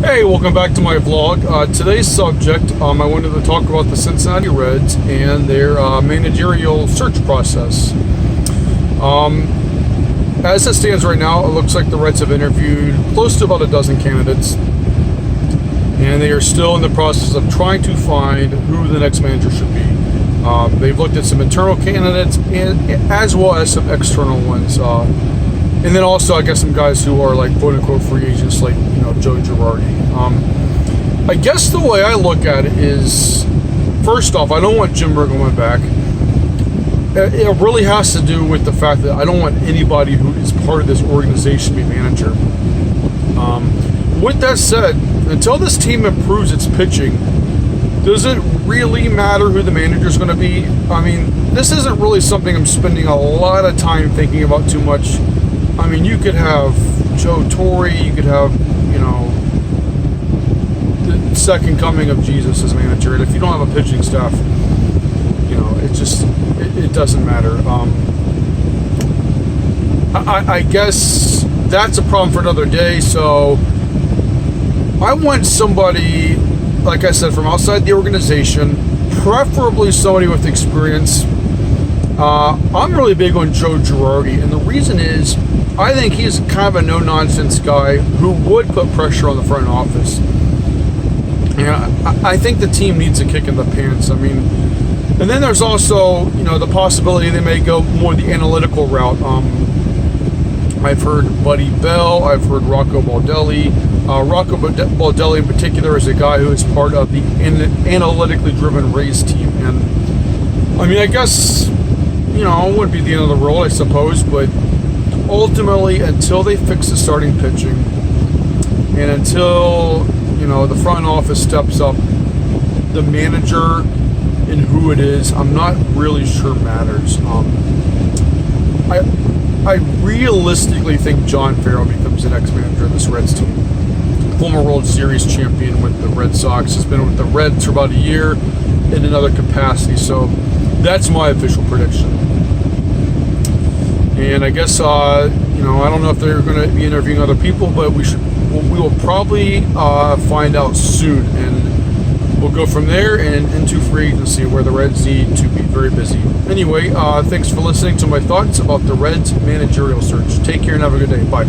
Hey, welcome back to my vlog. Today's subject, I wanted to talk about the Cincinnati Reds and their managerial search process. As it stands right now, it looks like the Reds have interviewed close to about a dozen candidates, and they are still in the process of trying to find who the next manager should be. They've looked at some internal candidates and as well as some external ones. And then also, I guess, some guys who are like quote-unquote free agents, like, Joe Girardi. I guess the way I look at it is, first off, I don't want Jim Riggleman back. It really has to do with the fact that I don't want anybody who is part of this organization to be manager. With that said, until this team improves its pitching, does it really matter who the manager is going to be? I mean, this isn't really something I'm spending a lot of time thinking about too much. I mean, you could have Joe Torre, you could have, the second coming of Jesus as manager, and if you don't have a pitching staff, it doesn't matter. I guess that's a problem for another day, so I want somebody, like I said, from outside the organization, preferably somebody with experience. I'm really big on Joe Girardi, and the reason is I think he's kind of a no-nonsense guy who would put pressure on the front office. And I think the team needs a kick in the pants. I mean, and then there's also, the possibility they may go more the analytical route. I've heard Buddy Bell, I've heard Rocco Baldelli. Rocco Baldelli in particular is a guy who is part of the analytically driven Rays team. And, I mean, I guess, it wouldn't be the end of the world, I suppose, but ultimately, until they fix the starting pitching and until, the front office steps up, the manager and who it is, I'm not really sure matters. I realistically think John Farrell becomes the next manager of this Reds team. Former World Series champion with the Red Sox, has been with the Reds for about a year in another capacity, so that's my official prediction. And I guess, I don't know if they're going to be interviewing other people, but we will probably find out soon. And we'll go from there and into free agency, where the Reds need to be very busy. Anyway, thanks for listening to my thoughts about the Reds managerial search. Take care and have a good day. Bye.